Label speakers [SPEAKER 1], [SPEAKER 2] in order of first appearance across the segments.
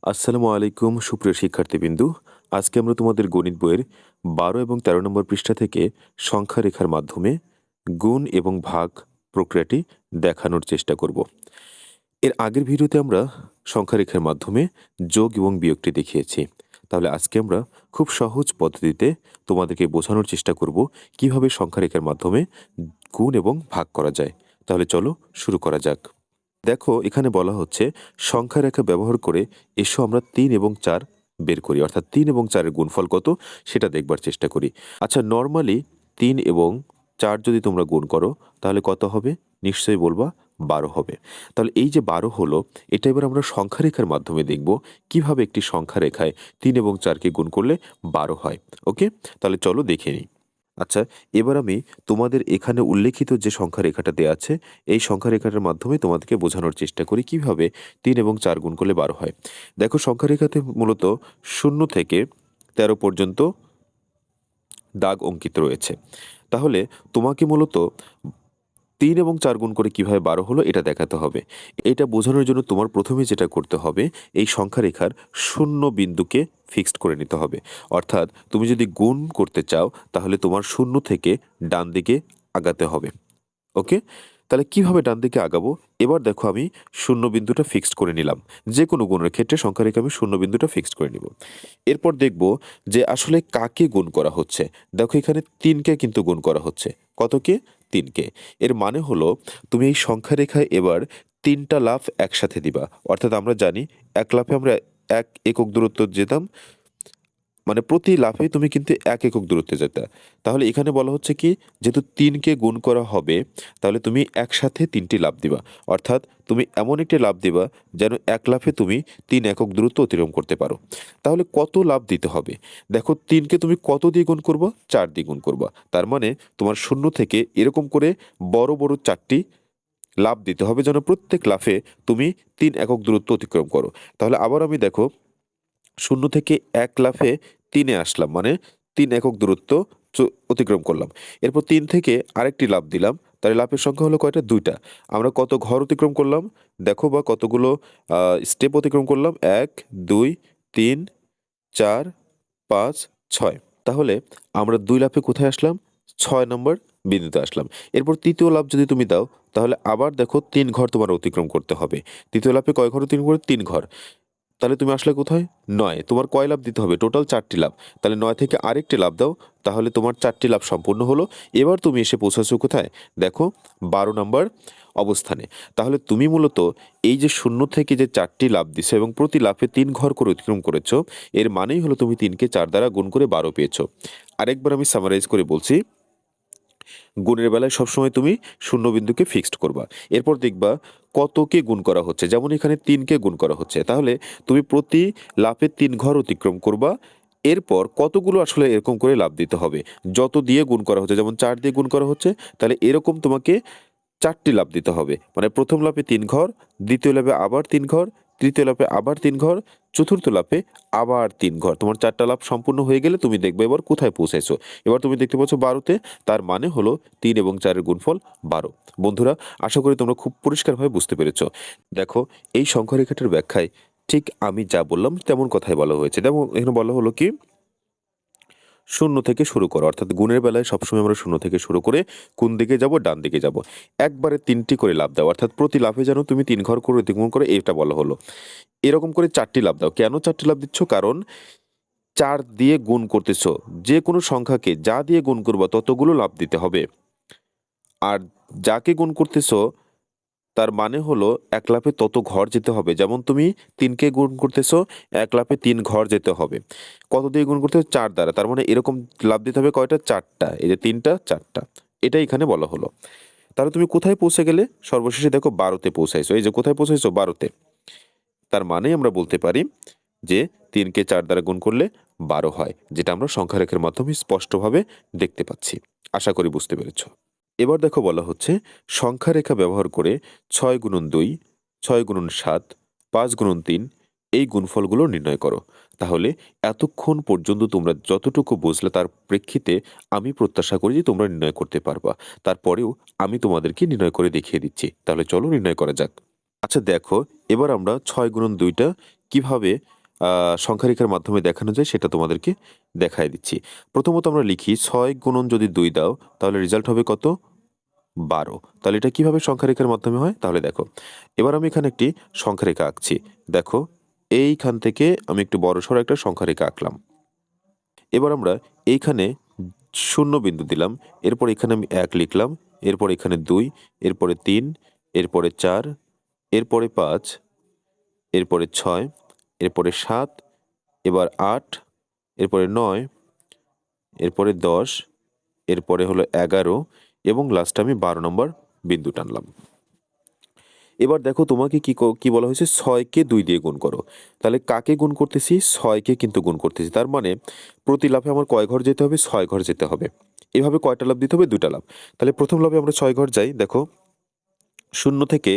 [SPEAKER 1] আসসালামু আলাইকুম সুপ্রিয় শিক্ষার্থীবৃন্দু। আজকে আমরা তোমাদের গণিত বইয়ের ১২ এবং ১৩ নম্বর পৃষ্ঠা থেকে সংখ্যা রেখার মাধ্যমে গুণ এবং ভাগ প্রক্রিয়াটি দেখানোর চেষ্টা করব। এর আগের ভিডিওতে আমরা সংখ্যা রেখার মাধ্যমে যোগ এবং বিয়োগটি দেখিয়েছি। তাহলে আজকে আমরা খুব সহজ পদ্ধতিতে তোমাদেরকে বোঝানোর চেষ্টা করব কিভাবে সংখ্যা রেখার মাধ্যমে গুণ এবং ভাগ করা যায়। তাহলে চলো শুরু করা যাক। দেখো এখানে বলা হচ্ছে সংখ্যা রেখা ব্যবহার করে এসো আমরা ৩ এবং ৪ বের করি, অর্থাৎ ৩ এবং ৪ এর গুণফল কত সেটা দেখবার চেষ্টা করি। আচ্ছা, নরমালি ৩ এবং ৪ যদি তোমরা গুণ করো তাহলে কত হবে? নিশ্চয়ই বলবা ১২ হবে। তাহলে এই যে ১২ হলো, এটা এবার আমরা সংখ্যা রেখার মাধ্যমে দেখব কিভাবে একটি সংখ্যা রেখায় ৩ এবং ৪কে গুণ করলে ১২ হয়। ওকে, তাহলে চলো দেখে নিই। আচ্ছা, এবার আমি তোমাদের এখানে উল্লেখিত যে সংখ্যা রেখাটা দেয়া আছে, এই সংখ্যা রেখাটার মাধ্যমে তোমাদেরকে বোঝানোর চেষ্টা করি কিভাবে ৩ এবং ৪ গুণ করলে ১২ হয়। দেখো সংখ্যা রেখাতে মূলত ০ থেকে ১৩ পর্যন্ত দাগ অঙ্কিত রয়েছে। তাহলে তোমাকে মূলত ৩ এবং ৪ গুণ করে কিভাবে ১২ হলো এটা দেখাতে হবে। এটা বোঝানোর জন্য তোমার প্রথমে যেটা করতে হবে, এই সংখ্যা রেখার ০ বিন্দুকে ফিক্সড করে নিতে হবে। অর্থাৎ তুমি যদি গুণ করতে চাও তাহলে তোমার ০ থেকে ডান দিকে আগাতে হবে। ওকে? তাহলে কিভাবে ডান দিকে আগাবো? এবার দেখো আমি ০ বিন্দুটা ফিক্সড করে নিলাম। যেকোনো গুণের ক্ষেত্রে সংখ্যা রেখে আমি ০ বিন্দুটা ফিক্সড করে নিব। এরপর দেখব যে আসলে কাকে গুণ করা হচ্ছে। দেখো এখানে ৩ কে কিন্তু গুণ করা হচ্ছে। কতকে? ৩ কে। এর মানে হলো তুমি এই সংখ্যা রেখায় এবার ৩ টা লাফ একসাথে দিবা। অর্থাৎ আমরা জানি এক লাফে আমরা ১ একক দূরত্ব যেতাম। মানে প্রতি লাফেই তুমি কিন্তু ১ একক দূরত্বে যেতে। তাহলে এখানে বলা হচ্ছে কি, যেহেতু ৩ কে গুণ করা হবে তাহলে তুমি একসাথে ৩ টি লাফ দিবা। অর্থাৎ তুমি এমন একটি লাফ দিবা যেন এক লাফে তুমি ৩ একক দূরত্ব অতিক্রম করতে পারো। তাহলে কত লাফ দিতে হবে? দেখো ৩ কে তুমি কত দিয়ে গুণ করবা? ৪ দিয়ে গুণ করবা। তার মানে তোমার ০ থেকে এরকম করে বড়, বড় ৪ টি লাফ দিতে হবে যেন প্রত্যেক লাফে তুমি ৩ একক দূরত্ব অতিক্রম করো। তাহলে আবার আমি দেখো ০ থেকে ১ লাফে ৩ এ আসলাম, মানে ৩ একক দূরত্ব অতিক্রম করলাম। এরপর ৩ থেকে আরেকটি লাফ দিলাম। তাহলে লাফের সংখ্যা হলো কয়টা? ২ টা। আমরা কত ঘর অতিক্রম করলাম? দেখো বা কতগুলো স্টেপ অতিক্রম করলাম? ১, ২, ৩, ৪, ৫, ৬। তাহলে আমরা ২ লাফে কোথায় আসলাম? ৬ নম্বর বিন্দুতে আসলাম। এরপর ৩য় লাফ যদি তুমি দাও তাহলে আবার দেখো ৩ ঘর তোমার অতিক্রম করতে হবে। ৩য় লাফে কয় ঘর অতিক্রম করে? ৩ ঘর। তাহলে তুমি আসলে কোথায়? ৯। তোমার কয় লাফ দিতে হবে? টোটাল ৪ টি লাফ। তাহলে ৯ থেকে আরেকটি লাফ দাও। তাহলে তোমার ৪ টি লাফ সম্পূর্ণ হলো। এবার তুমি এসে পৌঁছাচ্ছ কোথায়? দেখো ১২ নাম্বার অবস্থানে। তাহলে তুমি মূলত এই যে ০ থেকে যে ৪ টি লাফ দিছো এবং প্রতি লাফে ৩ ঘর করে অতিক্রম করেছো, এর মানেই হলো তুমি ৩ কে ৪ দ্বারা গুণ করে ১২ পেয়েছো। আরেকবার আমি সামারাইজ করে বলছি। গুণের বেলায় সবসময় তুমি ০ বিন্দুকে ফিক্সড করবা। এরপর দেখবা কতকে গুণ করা হচ্ছে। যেমন এখানে ৩ কে গুণ করা হচ্ছে। তাহলে তুমি প্রতি লাফে ৩ ঘর অতিক্রম করবা। এরপর কতগুলো আসলে এরকম করে লাফ দিতে হবে। যত দিয়ে গুণ করা হচ্ছে, যেমন ৪ দিয়ে গুণ করা হচ্ছে, তাহলে এরকম তোমাকে ৪ টি লাফ দিতে হবে। মানে প্রথম লাফে ৩ ঘর, দ্বিতীয় লাফে আবার ৩ ঘর, তৃতীয় লাফে আবার ৩ ঘর, চতুর্থ লাফে আবার ৩ ঘর। তোমার ৪ টা লাফ সম্পূর্ণ হয়ে গেলে তুমি দেখবে এবার কোথায় পৌঁছাইছো। এবার তুমি দেখতে পাচ্ছ ১২ তে, তার মানে হলো ৩ এবং ৪ এর গুণফল ১২। বন্ধুরা, আশা করি তোমরা খুব পরিষ্কারভাবে বুঝতে পেরেছ। দেখো এই সংখ্যা রেখাটার ব্যাখ্যায় ঠিক আমি যা বললাম তেমন কথাই বলা হয়েছে। যেমন এখানে বলা হলো কি ০ থেকে শুরু করো। অর্থাৎ গুণের বেলায় সবসময় আমরা ০ থেকে শুরু করে কোন দিকে যাব? ডান দিকে যাব। একবারে ৩টি করে লাফ দাও। অর্থাৎ প্রতি লাফে যেন তুমি ৩ ঘর করে অতিক্রম করো, এটা বলা হলো। এরকম করে ৪ টি লাফ দাও। কেন ৪ টি লাফ দিচ্ছ? কারণ ৪ দিয়ে গুণ করতেছ। যেকোনো সংখ্যাকে যা দিয়ে গুণ করবা ততগুলো লাফ দিতে হবে। আর যাকে গুণ করতেছ তার মানে হলো এক লাফে তত ঘর যেতে হবে। যেমন তুমি ৩ কে গুণ করতেছ, এক লাফে ৩ ঘর যেতে হবে। কত দিয়ে গুণ করতে হবে? ৪ দ্বারা। তার মানে এরকম লাফ দিতে হবে কয়টা? ৪ টা। এই যে ৩ টা ৪ টা। এটাই এখানে বলা হলো। তাহলে তুমি কোথায় পৌঁছে গেলে? সর্বশেষে দেখো ১২ তে পৌঁছাইছো। এই যে কোথায় পৌঁছাইছো? ১২ তে। তার মানে আমরা বলতে পারি যে ৩ কে ৪ দ্বারা গুণ করলে ১২ হয়। যেটা আমরা সংখ্যা রেখার মাধ্যমে স্পষ্টভাবে দেখতে পাচ্ছি। আশা করি বুঝতে পেরেছ। এবার দেখো বলা হচ্ছে সংখ্যা রেখা ব্যবহার করে ৬ গুণন ২, ৬ গুণন ৭, ৫ গুণন ৩ এই গুণফলগুলো নির্ণয় করো। তাহলে এতক্ষণ পর্যন্ত তোমরা যতটুকু বুঝলে তার প্রেক্ষিতে আমি প্রত্যাশা করি যে তোমরা নির্ণয় করতে পারবা। তারপরেও আমি তোমাদেরকে নির্ণয় করে দেখিয়ে দিচ্ছি। তাহলে চলো নির্ণয় করা যাক। আচ্ছা দেখো, এবার আমরা ৬ গুণন ২টা কিভাবে সংখ্যারেখার মাধ্যমে দেখানো যায় সেটা তোমাদেরকে দেখায় দিচ্ছি। প্রথমত আমরা লিখি 6 গুণন যদি 2 দাও তাহলে রেজাল্ট হবে কত? 12। তাহলে এটা কিভাবে সংখ্যারেখার মাধ্যমে হয়? তাহলে দেখো, এবার আমি এখানে একটি সংখ্যারেখা আঁকছি। দেখো, এইখান থেকে আমি একটু বড়সড় একটা সংখ্যারেখা আঁকলাম। এবার আমরা এইখানে শূন্য বিন্দু দিলাম, এরপর এখানে আমি 1 লিখলাম, এরপর এখানে 2, এরপরে 3, এরপরে 4, এরপরে 5, এরপরে 6, এরপরে 7, এবার 8, এরপরে 9, এরপরে 10, এরপরে হলো 11 এবং লাস্টে আমি 12 নম্বর বিন্দু টানলাম। এবার দেখো তোমাকে কি বলা হয়েছে? 6কে 2 দিয়ে গুণ করো। তাহলে কাকে গুণ করতেছি? 6কে কিন্তু গুণ করতেছি। তার মানে প্রতি লাফে আমার কয় ঘর যেতে হবে? 6 ঘর যেতে হবে। এভাবে কয়টা লাফ দিতে হবে? 2টা লাফ। তাহলে প্রথম লাফে আমরা 6 ঘর যাই। দেখো, 0 থেকে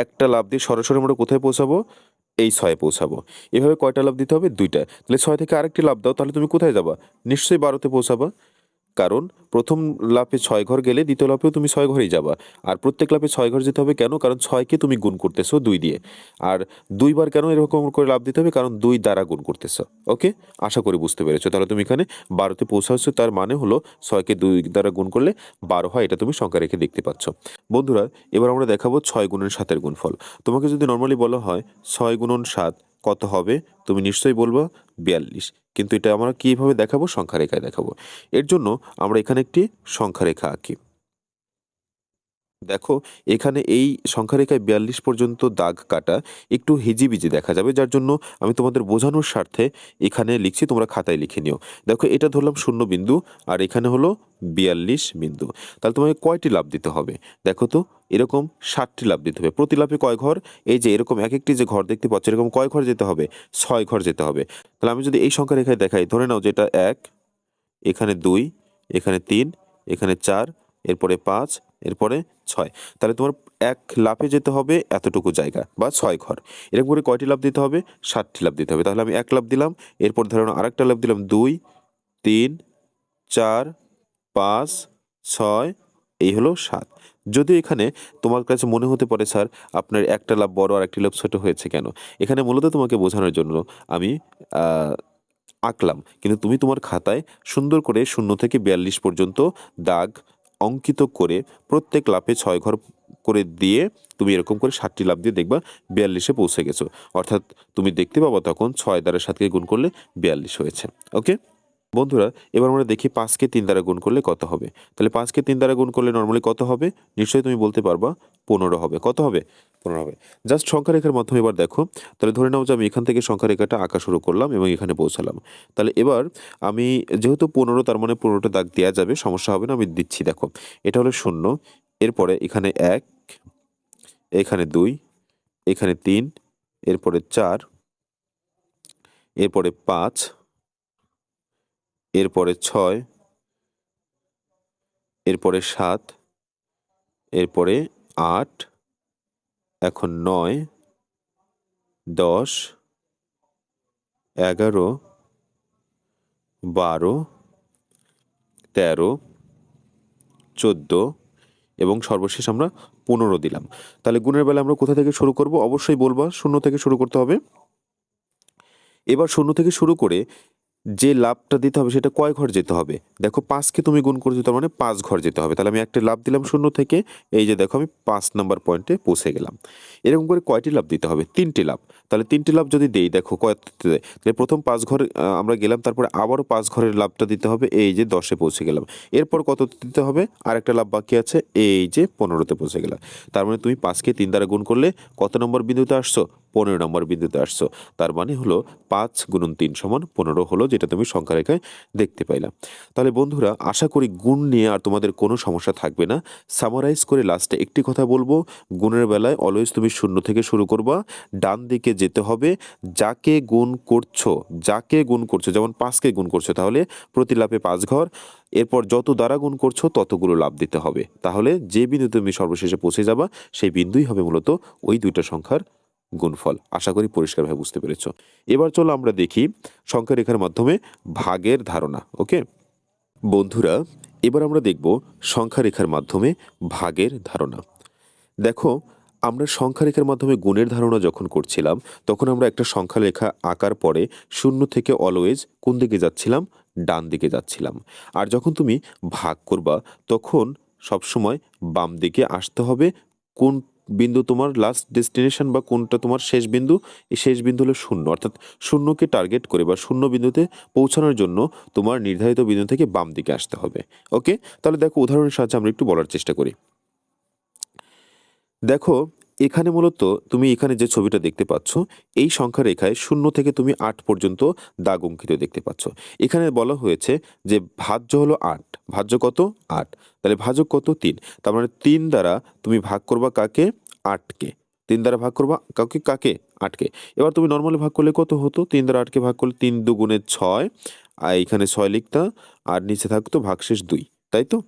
[SPEAKER 1] একটা লাফ দিয়ে সরাসরি আমরা কোথায় পৌঁছাবো? এই 6 এ পৌঁছাবো। এভাবে কয়টা লাফ দিতে হবে? 2টা। তাহলে 6 থেকে আরেকটি লাফ দাও, তাহলে তুমি কোথায় যাবা? নিশ্চয়ই 12 তে পৌঁছাবা। কারণ প্রথম লাফে 6 ঘর গেলে দ্বিতীয় লাফেও তুমি 6 ঘরেই যাবা। আর প্রত্যেক লাফে 6 ঘর যেতে হবে কেন? কারণ 6কে তুমি গুণ করতেছো 2 দিয়ে। আর 2 বার কেন এরকম করে লাফ দিতে হবে? কারণ 2 দ্বারা গুণ করতেছো। ওকে? আশা করি বুঝতে পেরেছো। তাহলে তুমি এখানে 12 তে পৌঁছাচ্ছ, তার মানে হলো 6কে 2 দ্বারা গুণ করলে 12 হয়। এটা তুমি সংখ্যা রেখে দেখতে পাচ্ছ। বন্ধুরা, এবার আমরা দেখাবো 6 গুণন 7 এর গুণফল। তোমাকে যদি নরমালি বলা হয় 6 গুণন 7 কত হবে? তুমি নিশ্চয়ই বলবা 42। কিন্তু এটা আমরা কিভাবে দেখাবো? সংখ্যা রেখায় দেখাবো। এর জন্য আমরা এখানে একটি সংখ্যা রেখা আঁকি। দেখো, এখানে এই সংখ্যারেখায় 42 পর্যন্ত দাগ কাটা একটু হিজিবিজি দেখা যাবে, যার জন্য আমি তোমাদের বোঝানোর স্বার্থে এখানে লিখছি, তোমরা খাতায় লিখে নিও। দেখো, এটা ধরলাম 0 বিন্দু আর এখানে হলো 42 বিন্দু। তাহলে তোমাকে কয়টি লাফ দিতে হবে? দেখো তো, এরকম 60টি লাফ দিতে হবে। প্রতি লাফে কয় ঘর? এই যে এরকম এক একটি যে ঘর দেখতে পাচ্ছ, এরকম কয় ঘর যেতে হবে? 6 ঘর যেতে হবে। তাহলে আমি যদি এই সংখ্যা রেখায় দেখাই, ধরে নাও যে এটা 1, এখানে 2, এখানে 3, এখানে 4, এরপরে 5, এরপরে 6। তাহলে তোমার এক লাফে যেতে হবে এতটুকু জায়গা বা 6 ঘর। এরকম করে কয়টি লাফ দিতে হবে? 60টি লাফ দিতে হবে। তাহলে আমি 1 লাফ দিলাম, এরপর ধরো আরেকটা লাফ দিলাম 2, 3, 4, 5, 6, এই হলো 7। যদিও এখানে তোমার কাছে মনে হতে পারে, স্যার আপনার একটা লাফ বড় আর একটি লাফ ছোট হয়েছে কেন? এখানে মূলত তোমাকে বোঝানোর জন্য আমি আঁকলাম। কিন্তু তুমি তোমার খাতায় সুন্দর করে 0 থেকে 42 পর্যন্ত দাগ অঙ্কিত করে প্রত্যেক লাফে 6 ঘর করে দিয়ে তুমি এরকম করে 7টি লাফ দিয়ে দেখবা 42-এ পৌঁছে গেছো। অর্থাৎ তুমি দেখতে পাবা তখন 6 দ্বারা 7কে গুণ করলে 42 হয়েছে। ওকে? বন্ধুরা, এবার আমরা দেখি 5কে 3 দ্বারা গুণ করলে কত হবে। তাহলে 5কে 3 দ্বারা গুণ করলে নরমালি কত হবে? নিশ্চয়ই তুমি বলতে পারবা 15 হবে। কত হবে? 15 হবে। জাস্ট সংখ্যা রেখার মাধ্যমে এবার দেখো। তাহলে ধরে নাও যে আমি এখান থেকে সংখ্যা রেখাটা আঁকা শুরু করলাম এবং এখানে পৌঁছালাম। তাহলে এবার আমি যেহেতু 15, তার মানে 15টা দাগ দেয়া যাবে, সমস্যা হবে না, আমি দিচ্ছি। দেখো, এটা হলো 0, এরপরে এখানে 1, এখানে 2, এখানে 3, এরপরে 4, এরপরে 5, এরপরে 6, এরপরে 7, এরপরে 8, এখন 9, 10, 11, 12, 13, 14 এবং সর্বশেষ আমরা 15 দিলাম। তাহলে গুণের বেলা আমরা কোথা থেকে শুরু করব? অবশ্যই বলবা 0 থেকে শুরু করতে হবে। এবার 0 থেকে শুরু করে যে লাফটা দিতে হবে সেটা কয় ঘর যেতে হবে? দেখো, 5কে তুমি গুণ করছো, তার মানে 5 ঘর যেতে হবে। তাহলে আমি একটা লাফ দিলাম 0 থেকে, এই যে দেখো আমি 5 নাম্বার পয়েন্টে পৌঁছে গেলাম। এরকম করে কয়টি লাফ দিতে হবে? 3টি লাফ। তাহলে 3টি লাফ যদি দেই, দেখো কয়টিতে দেয়। তাহলে প্রথম 5 ঘর আমরা গেলাম, তারপরে আবারও 5 ঘরের লাফটা দিতে হবে, এই যে 10-এ পৌঁছে গেলাম। এরপর কত দিতে হবে? আরেকটা লাফ বাকি আছে, এই যে 15তে পৌঁছে গেলাম। তার মানে তুমি 5কে 3 দ্বারা গুণ করলে কত নম্বর বিন্দুতে আসছো? 15 নম্বর বিন্দুতে আসছো। তার মানে হলো 5 গুণন 3 সমান 15 হলো, যেটা তুমি সংখ্যা রেখায় দেখতে পাইলা। তাহলে বন্ধুরা, আশা করি গুণ নিয়ে আর তোমাদের কোনো সমস্যা থাকবে না। সামারাইজ করে লাস্টে একটি কথা বলবো, গুণের বেলায় অলওয়েজ তুমি 0 থেকে শুরু করবা, ডান দিকে যেতে হবে। যাকে গুণ করছো, যেমন 5কে গুণ করছো, তাহলে প্রতি লাফে 5 ঘর, এরপর যত দ্বারা গুণ করছো ততগুলো লাফ দিতে হবে। তাহলে যে বিন্দুতে তুমি সর্বশেষে পৌঁছে যাবা, সেই বিন্দুই হবে মূলত ওই দুইটা সংখ্যার গুণফল। আশা করি পরিষ্কারভাবে বুঝতে পেরেছ। এবার চলো আমরা দেখি সংখ্যা রেখার মাধ্যমে ভাগের ধারণা। ওকে বন্ধুরা, এবার আমরা দেখব সংখ্যা রেখার মাধ্যমে ভাগের ধারণা। দেখো, আমরা সংখ্যা রেখার মাধ্যমে গুণের ধারণা যখন করছিলাম তখন আমরা একটা সংখ্যা রেখা আঁকার পরে শূন্য থেকে অলওয়েজ কোন দিকে যাচ্ছিলাম, ডান দিকে যাচ্ছিলাম। আর যখন তুমি ভাগ করবা তখন সবসময় বাম দিকে আসতে হবে। কোন বিন্দু তোমার লাস্ট ডেস্টিনেশন বা কোনটা তোমার শেষ বিন্দু, এই শেষ বিন্দু হলো শূন্য, অর্থাৎ শূন্যকে টার্গেট করে বা শূন্য বিন্দুতে পৌঁছানোর জন্য তোমার নির্ধারিত বিন্দু থেকে বাম দিকে আসতে হবে। ওকে, তাহলে দেখো উদাহরণের সাহায্যে আমরা একটু বলার চেষ্টা করি। দেখো এখানে মূলত তুমি এখানে যে ছবিটা দেখতে পাচ্ছ, এই সংখ্যা রেখায় শূন্য থেকে তুমি ৮ পর্যন্ত দাগ অঙ্কিত দেখতে পাচ্ছ। এখানে বলা হয়েছে যে ভাজ্য হলো ৮, ভাজ্য কত ৮, তাহলে ভাজক কত ৩, তার মানে ৩ দ্বারা তুমি ভাগ করবা কাকে, ৮কে। ৩ দ্বারা ভাগ করবা কাকে কাকে ৮কে। এবার তুমি নর্মালি ভাগ করলে কত হতো, ৩ দ্বারা ৮কে ভাগ করলে ৩ দুগুণে ৬, আর এখানে ৬ লিখতা, আর নিচে থাকতো ভাগশেষ ২, তাই তো?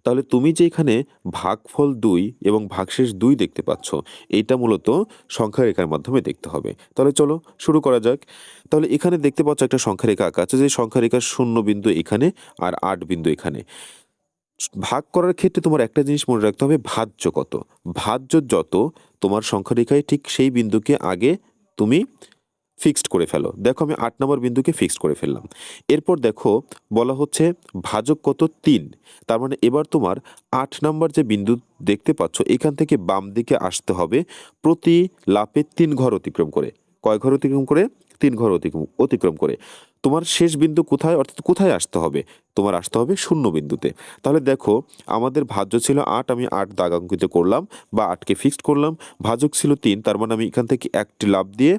[SPEAKER 1] তাহলে তুমি যে এখানে ভাগফল ২ এবং ভাগশেষ ২ দেখতে পাচ্ছ, এইটা মূলত সংখ্যা রেখার মাধ্যমে দেখতে হবে। তাহলে চলো শুরু করা যাক। তাহলে এখানে দেখতে পাচ্ছ একটা সংখ্যা রেখা আঁকা আছে, যে সংখ্যা রেখার ০ বিন্দু এখানে আর ৮ বিন্দু এখানে। ভাগ করার ক্ষেত্রে তোমার একটা জিনিস মনে রাখতে হবে, ভাজ্য কত। ভাজ্য যত তোমার সংখ্যা রেখায় ঠিক সেই বিন্দুকে আগে তুমি ফিক্সড করে ফেলো। দেখো আমি ৮ নম্বর বিন্দুকে ফিক্সড করে ফেললাম। এরপর দেখো বলা হচ্ছে ভাজক কত ৩, তার মানে এবার তোমার ৮ নম্বর যে বিন্দু দেখতে পাচ্ছ এখান থেকে বাম দিকে আসতে হবে প্রতি লাফে ৩ ঘর অতিক্রম করে। কয় ঘর অতিক্রম করে, ৩ ঘর অতিক্রম করে। তোমার শেষ বিন্দু কোথায়, অর্থাৎ কোথায় আসতে হবে, তোমার আসতে হবে শূন্য বিন্দুতে। তাহলে দেখো আমাদের ভাজ্য ছিল ৮, আমি ৮ দাগ অঙ্কিত করলাম বা ৮কে ফিক্সড করলাম। ভাজক ছিল ৩, তার মানে আমি এখান থেকে একটি লাফ দিয়ে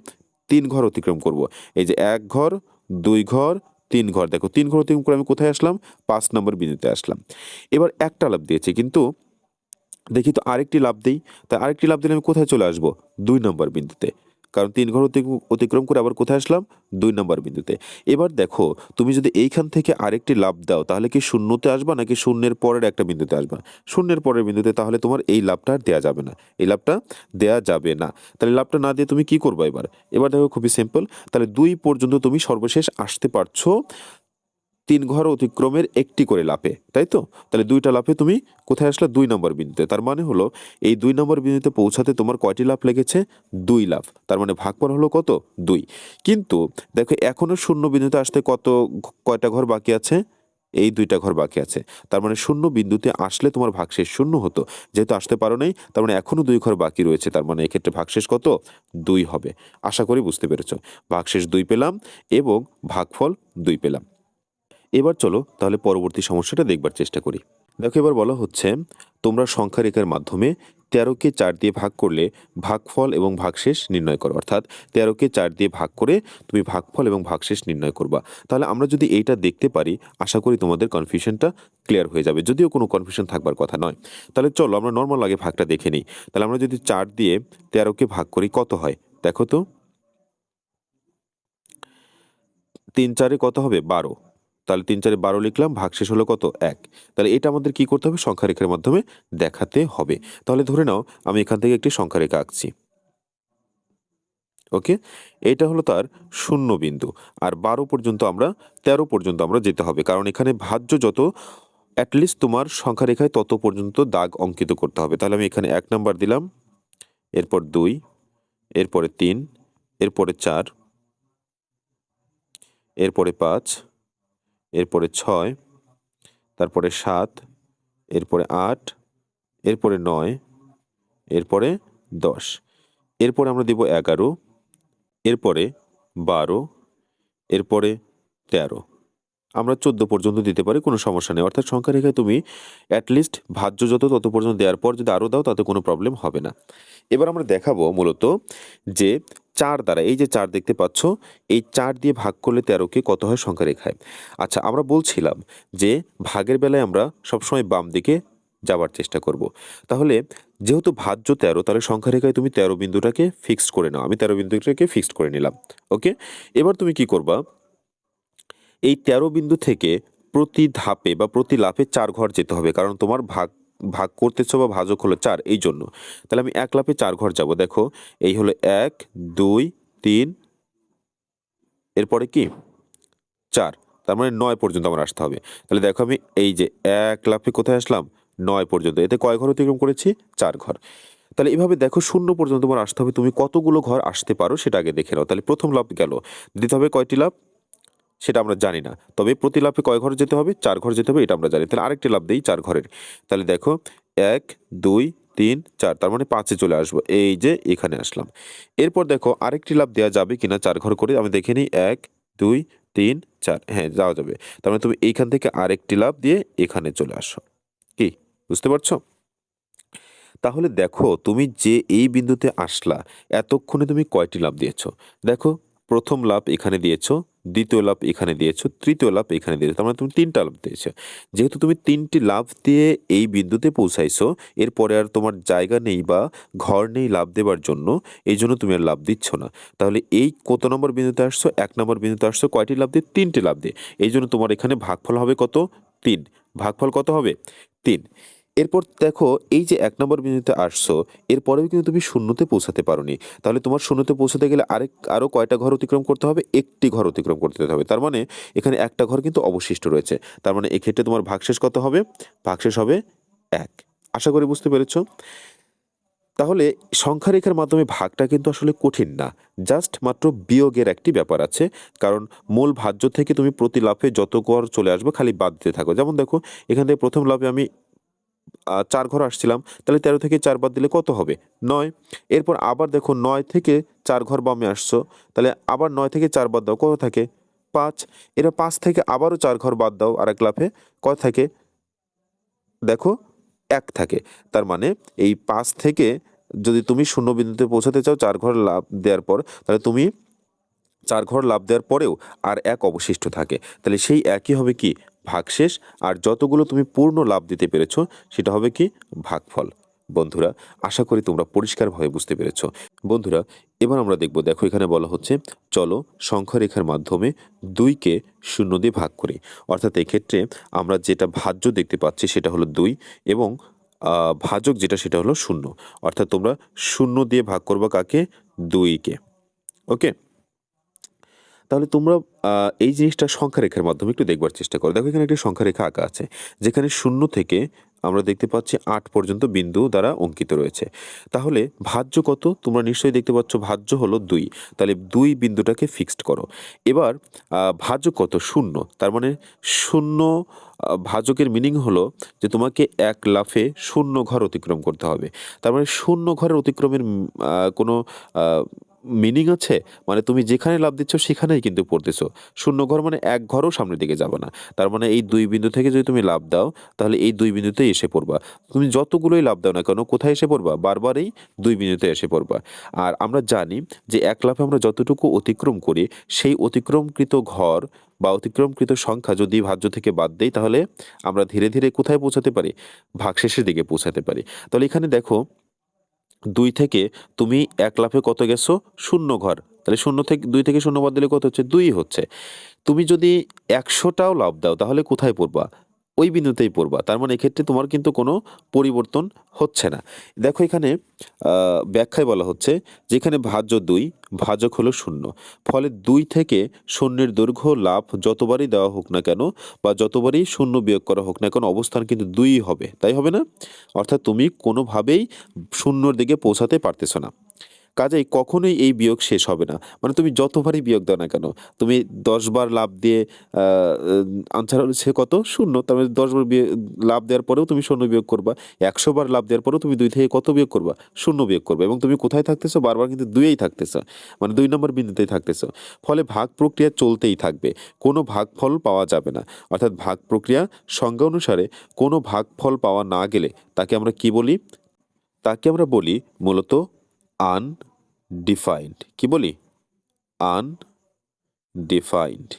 [SPEAKER 1] ৩ ঘর অতিক্রম করব। এই যে ১ ঘর, ২ ঘর, ৩ ঘর, দেখো ৩ ঘর অতিক্রম করে আমি কোথায় আসলাম, ৫ নম্বর বিন্দুতে আসলাম। এবার একটা লাফ দিয়েছি, কিন্তু দেখি তো আরেকটি লাফ দেই, তাই আরেকটি লাফ দিলে আমি কোথায় চলে আসব, ২ নম্বর বিন্দুতে। কারণ ৩ ঘর অতিক্রম করে আবার কোথায় আসলাম, ২ নম্বর বিন্দুতে। এবার দেখো তুমি যদি এইখান থেকে আরেকটি লাফ দাও তাহলে কি শূন্যতে আসবা নাকি শূন্যের পরের একটা বিন্দুতে আসবা, শূন্যের পরের বিন্দুতে। তাহলে তোমার এই লাফটা আর দেয়া যাবে না, এই লাফটা দেয়া যাবে না। তাহলে লাফটা না দিয়ে তুমি কি করবা এবার, এবার দেখো খুবই সিম্পল। তাহলে ২ পর্যন্ত তুমি সর্বশেষ আসতে পারছো ৩ ঘর অতিক্রমের একটি করে লাফে, তাই তো? তাহলে ২টা লাফে তুমি কোথায় আসলে, ২ নম্বর বিন্দুতে। তার মানে হলো এই ২ নম্বর বিন্দুতে পৌঁছাতে তোমার কয়টি লাফ লেগেছে, ২ লাফ। তার মানে ভাগফল হলো কত, ২। কিন্তু দেখো এখনো শূন্য বিন্দুতে আসতে কয়টা ঘর বাকি আছে, এই ২টা ঘর বাকি আছে। তার মানে শূন্য বিন্দুতে আসলে তোমার ভাগশেষ শূন্য হতো, যেহেতু আসতে পারো নাই তার মানে এখনো ২ ঘর বাকি রয়েছে, তার মানে এক্ষেত্রে ভাগশেষ কত, ২ হবে। আশা করি বুঝতে পেরেছ। ভাগশেষ ২ পেলাম এবং ভাগফল ২ পেলাম। এবার চলো তাহলে পরবর্তী সমস্যাটা দেখবার চেষ্টা করি। দেখো এবার বলা হচ্ছে তোমরা সংখ্যা রেখার মাধ্যমে ১৩কে ৪ দিয়ে ভাগ করলে ভাগফল এবং ভাগশেষ নির্ণয় করো, অর্থাৎ ১৩কে ৪ দিয়ে ভাগ করে তুমি ভাগফল এবং ভাগশেষ নির্ণয় করবা। তাহলে আমরা যদি এইটা দেখতে পারি আশা করি তোমাদের কনফিউশনটা ক্লিয়ার হয়ে যাবে, যদিও কোনো কনফিউশন থাকবার কথা নয়। তাহলে চলো আমরা নর্মাল আগে ভাগটা দেখে নিই। তাহলে আমরা যদি ৪ দিয়ে ১৩কে ভাগ করি কত হয়, দেখো তো ৩ ৪ কত হবে, ১২। তাহলে ৩ ৪ ১২ লিখলাম, ভাগশেষ হলো কত, ১। তাহলে এটা আমাদের কি করতে হবে, সংখ্যা রেখার মাধ্যমে দেখাতে হবে। তাহলে ধরে নাও আমি এখান থেকে একটি সংখ্যা রেখা আঁকছি। ওকে, এটা হলো তার শূন্য বিন্দু। আর ১২ পর্যন্ত আমরা ১৩ পর্যন্ত আমরা যেতে হবে, কারণ এখানে ভাজ্য যত অ্যাটলিস্ট তোমার সংখ্যা রেখায় তত পর্যন্ত দাগ অঙ্কিত করতে হবে। তাহলে আমি এখানে ১ নাম্বার দিলাম, এরপর ২, এরপরে ৩, এরপরে ৪, এরপরে ৫, এরপরে ৬, তারপরে ৭, এরপরে ৮, এরপরে ৯, এরপরে ১০, এরপরে আমরা দিব ১১, এরপরে ১২, এরপরে ১৩, আমরা ১৪ পর্যন্ত দিতে পারি, কোনো সমস্যা নেই। অর্থাৎ সংখ্যা রেখায় তুমি অ্যাটলিস্ট ভাজ্য যত তত পর্যন্ত দেওয়ার পর যদি আরও দাও তাতে কোনো প্রবলেম হবে না। এবার আমরা দেখাবো মূলত যে ৪ দ্বারা, এই যে ৪ দেখতে পাচ্ছ, এই ৪ দিয়ে ভাগ করলে ১৩কে কত হয় সংখ্যা রেখায়। আচ্ছা আমরা বলছিলাম যে ভাগের বেলায় আমরা সবসময় বাম দিকে যাবার চেষ্টা করব। তাহলে যেহেতু ভাজ্য ১৩, তাহলে সংখ্যা রেখায় তুমি ১৩ বিন্দুটাকে ফিক্সড করে নাও। আমি ১৩ বিন্দুটাকে ফিক্সড করে নিলাম। ওকে, এবার তুমি কি করবা, এই ১৩ বিন্দু থেকে প্রতি ধাপে বা প্রতি লাফে ৪ ঘর যেতে হবে, কারণ তোমার ভাগ করতেছ বা ভাজক হলো ৪, এই জন্য। তাহলে আমি ১ লাফে ৪ ঘর যাব। দেখো এই হলো ১, ২, ৩, এরপরে কি ৪, তার মানে ৯ পর্যন্ত আমার আসতে হবে। তাহলে দেখো আমি এই যে ১ লাফে কোথায় আসলাম, ৯ পর্যন্ত। এতে কয় ঘর অতিক্রম করেছি, ৪ ঘর। তাহলে এভাবে দেখো শূন্য পর্যন্ত তোমার আসতে হবে, তুমি কতগুলো ঘর আসতে পারো সেটা আগে দেখে নাও। তাহলে প্রথম লাফ গেল, দিতে হবে কয়টি লাফ সেটা আমরা জানি না, তবে প্রতি লাফে কয় ঘর যেতে হবে, 4 ঘর যেতে হবে, এটা আমরা জানি। তাহলে আরেকটি লাফ দেই 4 ঘরের। তাহলে দেখো 1 2 3 4, তার মানে 5-এ চলে আসবো, এই যে এখানে আসলাম। এরপর দেখো আরেকটি লাফ দেওয়া যাবে কিনা 4 ঘর করে, আমি দেখে নিই 1 2 3 4, হ্যাঁ যাওয়া যাবে। তার মানে তুমি এইখান থেকে আরেকটি লাফ দিয়ে এখানে চলে আসো। কি বুঝতে পারছো? তাহলে দেখো তুমি যে এই বিন্দুতে আসলা, এতক্ষণে তুমি কয়টি লাফ দিয়েছো? দেখো প্রথম লাফ এখানে দিয়েছো, দ্বিতীয় লাফ এখানে দিয়েছো, তৃতীয় লাফ এখানে দিয়েছো, তার মানে তুমি 3টা লাফ দিয়েছো। যেহেতু তুমি 3টি লাফ দিয়ে এই বিন্দুতে পৌঁছাইছো, এরপরে আর তোমার জায়গা নেই বা ঘর নেই লাফ দেবার জন্য, এই জন্য তুমি আর লাফ দিচ্ছ না। তাহলে এই কত নম্বর বিন্দুতে আসছো? 1 নম্বর বিন্দুতে আসছো কয়টি লাফ দিয়ে? 3টি লাফ দিয়ে। এই জন্য তোমার এখানে ভাগফল হবে কত? 3। ভাগফল কত হবে? 3। এরপর দেখো এই যে 1 নম্বর বিন্দুতে আসছো, এরপরেও কিন্তু তুমি শূন্যতে পৌঁছাতে পারোনি। তাহলে তোমার শূন্যতে পৌঁছাতে গেলে আরো কয়টা ঘর অতিক্রম করতে হবে? একটি ঘর অতিক্রম করতে হবে। তার মানে এখানে একটা ঘর কিন্তু অবশিষ্ট রয়েছে। তার মানে এক্ষেত্রে তোমার ভাগশেষ কত হবে? ভাগশেষ হবে 1। আশা করি বুঝতে পেরেছো। তাহলে সংখ্যা রেখার মাধ্যমে ভাগটা কিন্তু আসলে কঠিন না, জাস্ট মাত্র বিয়োগের একটি ব্যাপার আছে। কারণ মূল ভাজ্য থেকে তুমি প্রতি লাফে যত ঘর চলে আসবে খালি বাদ দিতে থাকো। যেমন দেখো এখান থেকে প্রথম লাফে আমি 4 ঘর আসছিলাম, তাহলে 13 থেকে 4 বাদ দিলে কত হবে? 9। এরপর আবার দেখো 9 থেকে 4 ঘর বামে আসছো, তাহলে আবার 9 থেকে 4 বাদ দাও, কত থাকে? 5। এবার 5 থেকে আবারও 4 ঘর বাদ দাও আরেক লাফে, কত থাকে? দেখো 1 থাকে। তার মানে এই 5 থেকে যদি তুমি শূন্য বিন্দুতে পৌঁছাতে চাও 4 ঘর লাফ দেওয়ার পর, তাহলে তুমি 4 ঘর লাফ দেওয়ার পরেও আর 1 অবশিষ্ট থাকে। তাহলে সেই একই হবে কি? ভাগশেষ। আর যতগুলো তুমি পূর্ণ লাফ দিতে পেরেছো সেটা হবে কি? ভাগফল। বন্ধুরা, আশা করি তোমরা পরিষ্কারভাবে বুঝতে পেরেছো। বন্ধুরা, এবার আমরা দেখব, দেখো এখানে বলা হচ্ছে চলো সংখ্যা রেখার মাধ্যমে 2 কে 0 দিয়ে ভাগ করি। অর্থাৎ এক্ষেত্রে আমরা যেটা ভাজ্য দেখতে পাচ্ছি সেটা হলো 2 এবং ভাজক যেটা সেটা হলো 0। অর্থাৎ তোমরা 0 দিয়ে ভাগ করবা কাকে? 2 কে। ওকে? তাহলে তোমরা এই জিনিসটা সংখ্যা রেখার মাধ্যমে একটু দেখবার চেষ্টা করো। দেখো এখানে একটি সংখ্যা রেখা আঁকা আছে, যেখানে 0 থেকে আমরা দেখতে পাচ্ছি 8 পর্যন্ত বিন্দু দ্বারা অঙ্কিত রয়েছে। তাহলে ভাজ্য কত? তোমরা নিশ্চয়ই দেখতে পাচ্ছ ভাজ্য হলো 2। তাহলে 2 বিন্দুটাকে ফিক্সড করো। এবার ভাজক কত? 0। তার মানে 0 ভাজকের মিনিং হলো যে তোমাকে 1 লাফে 0 ঘর অতিক্রম করতে হবে। তার মানে 0 ঘরের অতিক্রমের কোনো আ মিনিং আছে? মানে তুমি যেখানে লাফ দিচ্ছ সেখানেই কিন্তু পড়তেছো। 0 ঘর মানে 1 ঘরও সামনের দিকে যাবে না। তার মানে এই 2 বিন্দু থেকে যদি তুমি লাফ দাও, তাহলে এই 2 বিন্দুতেই এসে পড়বা। তুমি যতগুলোই লাফ দাও না কেন, কোথায় এসে পড়বা? বারবার এই 2 বিন্দুতে এসে পড়বা। আর আমরা জানি যে 1 লাফে আমরা যতটুকু অতিক্রম করি, সেই অতিক্রমকৃত ঘর বা অতিক্রমকৃত সংখ্যা যদি ভাজ্য থেকে বাদ দেই, তাহলে আমরা ধীরে, ধীরে কোথায় পৌঁছাতে পারি? ভাগশেষের দিকে পৌঁছাতে পারি। তাহলে এখানে দেখো 2 থেকে তুমি 1 লাফে কত গেছো? 0 ঘর। তাহলে 2 থেকে 0 বাদ দিলে কত হচ্ছে? 2 হচ্ছে। তুমি যদি 100 টাও লাফ দাও তাহলে কোথায় পড়বা? ওই বিন্দুতেই পড়বা। তার মানে এক্ষেত্রে তোমার কিন্তু কোনো পরিবর্তন হচ্ছে না। দেখো এখানে আ ব্যাখ্যায় বলা হচ্ছে যেখানে ভাজ্য 2, ভাজক হলো 0। ফলে 2 থেকে শূন্যের দৈর্ঘ্য লাফ যতবারই দেওয়া হোক না কেন বা যতবারই 0 বিয়োগ করা হোক না কেন, অবস্থান কিন্তু 2 ই হবে। তাই হবে না? অর্থাৎ তুমি কোনোভাবেই 0 র দিকে পৌঁছাতে পারতেছ না। কাজেই কখনোই এই বিয়োগ শেষ হবে না। মানে তুমি যতবারই বিয়োগ দাও না কেন, তুমি ১০ বার লাফ দিয়ে আ আনসার হচ্ছে কত? 0। তার মানে ১০ বার লাফ দেওয়ার পরেও তুমি 0 বিয়োগ করবা। ১০০ বার লাফ দেওয়ার পরেও তুমি 2 থেকে কত বিয়োগ করবা? 0 বিয়োগ করবা এবং তুমি কোথায় থাকতেছো? বারবার কিন্তু 2 এই থাকতেছো। মানে 2 নম্বর বিন্দুতেই থাকতেছো। ফলে ভাগ প্রক্রিয়া চলতেই থাকবে। কোনো ভাগফল পাওয়া যাবে না। অর্থাৎ ভাগ প্রক্রিয়া সংজ্ঞা অনুসারে কোনো ভাগফল পাওয়া না গেলে তাকে আমরা কি বলি? তাকে আমরা বলি মূলত আনডিফাইন্ড। কি বলি? আনডিফাইন্ড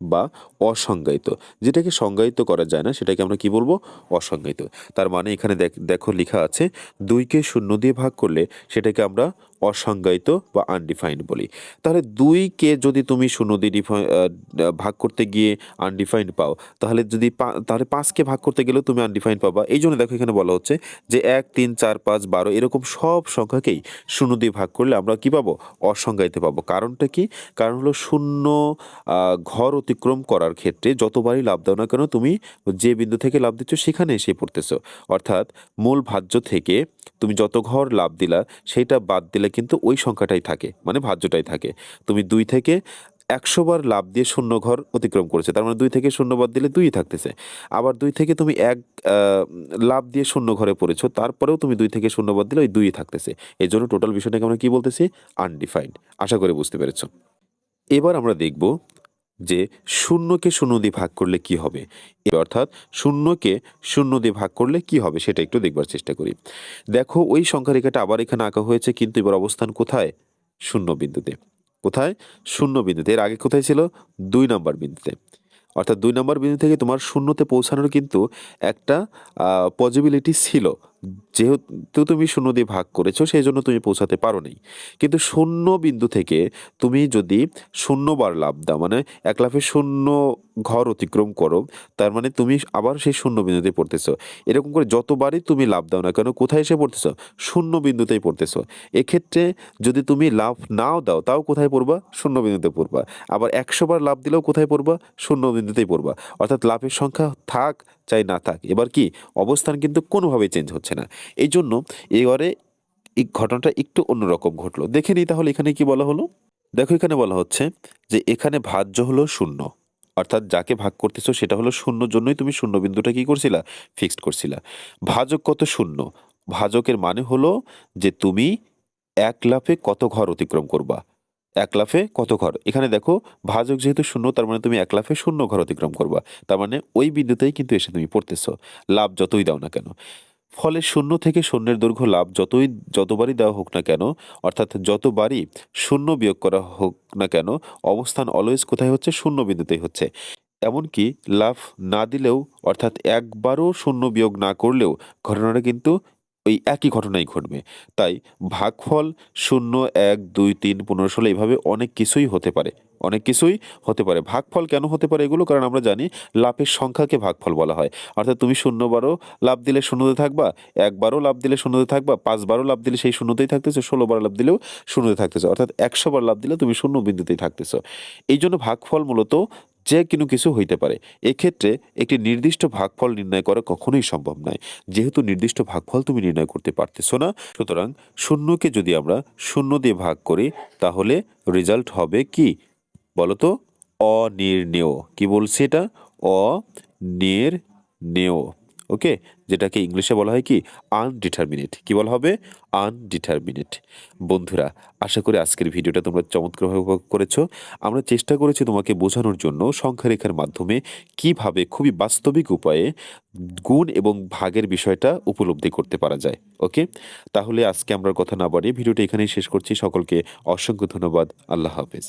[SPEAKER 1] বা অসংজ্ঞায়িত। যেটাকে সংজ্ঞায়িত করা যায় না সেটাকে আমরা কি বলবো? অসংজ্ঞায়িত। তার মানে এখানে দেখো লেখা আছে 2 কে 0 দিয়ে ভাগ করলে সেটাকে আমরা অসংজ্ঞায়িত বা আনডিফাইন্ড বলি। তাহলে 2কে যদি তুমি শূন্য দিয়ে ভাগ করতে গিয়ে আনডিফাইন্ড পাও, তাহলে 5কে ভাগ করতে গেলেও তুমি আনডিফাইন্ড পাবা। এই জন্য দেখো এখানে বলা হচ্ছে যে 1, 3, 4, 5, 12 এরকম সব সংখ্যাকেই শূন্য দিয়ে ভাগ করলে আমরা কি পাবো? অসংজ্ঞায়িত পাবো। কারণটা কি? কারণ হলো শূন্য ঘর অতিক্রম করার ক্ষেত্রে যতবারই লাফ দাও না কেন তুমি যে বিন্দু থেকে লাফ দিচ্ছ সেখানে এসে পড়তেছো। অর্থাৎ মূল ভাজ্য থেকে তুমি যত ঘর লাফ দিলা সেইটা বাদ দিলে কিন্তু ওই সংখ্যাটাই থাকে, মানে ভাজ্যটাই থাকে। তুমি 2 থেকে 100 বার লাফ দিয়ে শূন্য ঘর অতিক্রম করেছে, তার মানে 2 থেকে শূন্য বাদ দিলে 2ই থাকতেছে। আবার 2 থেকে তুমি লাফ দিয়ে শূন্য ঘরে পড়েছো, তারপরেও তুমি 2 থেকে শূন্য বাদ দিলে ওই 2ই থাকতেছে। এই জন্য টোটাল বিষয়টাকে আমরা কি বলতেছি? আনডিফাইন্ড। আশা করি বুঝতে পেরেছো। এবার আমরা দেখব যে শূন্যকে শূন্য দিয়ে ভাগ করলে কি হবে। অর্থাৎ শূন্যকে শূন্য দিয়ে ভাগ করলে কি হবে সেটা একটু দেখবার চেষ্টা করি। দেখো ওই সংখ্যা রেখাটা আবার এখানে আঁকা হয়েছে, কিন্তু এবার অবস্থান কোথায়? শূন্য বিন্দুতে। কোথায়? শূন্য বিন্দুতে। এর আগে কোথায় ছিল? 2 নম্বর বিন্দুতে। অর্থাৎ 2 নম্বর বিন্দু থেকে তোমার শূন্যতে পৌঁছানোর কিন্তু একটা পসিবিলিটি ছিল। যেহেতু তুমি শূন্য দিয়ে ভাগ করেছো সেই জন্য তুমি পৌঁছাতে পারো নাই। কিন্তু শূন্য বিন্দু থেকে তুমি যদি 0 বার লাফ দাও, মানে এক লাফে শূন্য ঘর অতিক্রম করো, তার মানে তুমি আবার সেই শূন্য বিন্দুতে পড়তেছো। এরকম করে যতবারই তুমি লাফ দাও না কেন কোথায় এসে পড়তেছো? শূন্য বিন্দুতেই পড়তেছো। এক্ষেত্রে যদি তুমি লাফ নাও দাও তাও কোথায় পড়বা? শূন্য বিন্দুতে পড়বা। আবার 100 বার লাফ দিলেও কোথায় পড়বা? শূন্য বিন্দুতেই পড়বা। অর্থাৎ লাফের সংখ্যা থাক চাই না থাক, এবার কি অবস্থান কিন্তু কোনোভাবেই চেঞ্জ হচ্ছে না। এই জন্য এবারে এই ঘটনাটা একটু অন্যরকম ঘটলো। দেখে নিই তাহলে এখানে কি বলা হলো। দেখো এখানে বলা হচ্ছে যে এখানে ভাজ্য হলো শূন্য, অর্থাৎ যাকে ভাগ করতেছো সেটা হলো শূন্য, জন্যই তুমি শূন্য বিন্দুটা কি করছিলা? ফিক্সড করছিলা। ভাজক কত? শূন্য। ভাজকের মানে হলো যে তুমি এক লাফে কত ঘর অতিক্রম করবা। এক লাফে কত ঘর? এখানে দেখো ভাজক যেহেতু শূন্য, তার মানে তুমি এক লাফে শূন্য ঘর অতিক্রম করবা। তার মানে ওই বিন্দুতেই কিন্তু এসে তুমি পড়তেছো, লাভ যতই দাও না কেন। ফলে শূন্য থেকে শূন্যের দৈর্ঘ্য লাভ যতবারই দেওয়া হোক না কেন, অর্থাৎ যতবারই শূন্য বিয়োগ করা হোক না কেন, অবস্থান অলওয়েজ কোথায় হচ্ছে? শূন্য বিন্দুতেই হচ্ছে। এমনকি লাভ না দিলেও, অর্থাৎ একবারও শূন্য বিয়োগ না করলেও ঘটনাটা কিন্তু ওই একই ঘটনাই ঘটবে। তাই ভাগফল 0, 1, 2, 3, 15, 16 এইভাবে অনেক কিছুই হতে পারে। অনেক কিছুই হতে পারে। ভাগফল কেন হতে পারে এগুলো? কারণ আমরা জানি লাভের সংখ্যাকে ভাগফল বলা হয়। অর্থাৎ তুমি 0 বারও লাভ দিলে শূন্যতে থাকবা, 1 বারও লাভ দিলে শূন্যতে থাকবা, 5 বারও লাভ দিলে সেই শূন্যতেই থাকতেছে, 16 বার লাভ দিলেও শূন্যতে থাকতেছে। অর্থাৎ 100 বার লাভ দিলে তুমি শূন্য বিন্দুতেই থাকতেছো। এই জন্য ভাগফল মূলত যে কোনো কিছু হইতে পারে। এক্ষেত্রে একটি নির্দিষ্ট ভাগফল নির্ণয় করা কখনোই সম্ভব নয়। যেহেতু নির্দিষ্ট ভাগফল তুমি নির্ণয় করতে পারতেছো না, সুতরাং শূন্যকে যদি আমরা শূন্য দিয়ে ভাগ করি তাহলে রেজাল্ট হবে কি বলতো? অনির্ণেয়। কি বলছি এটা? অনির্ণেয়। ওকে, যেটাকে ইংলিশে বলা হয় কি? আনডিটারমিনেট। কি বলা হবে? আনডিটারমিনেট। বন্ধুরা, আশা করি আজকের ভিডিওটা তোমরা চমৎকারভাবে উপভোগ করেছো। আমরা চেষ্টা করেছি তোমাকে বোঝানোর জন্য সংখ্যা রেখার মাধ্যমে কিভাবে খুবই বাস্তবিক উপায়ে গুণ এবং ভাগের বিষয়টা উপলব্ধি করতে পারা যায়। ওকে, তাহলে আজকে আমরা কথা না বাড়িয়ে ভিডিওটা এখানেই শেষ করছি। সকলকে অসংখ্য ধন্যবাদ। আল্লাহ হাফেজ।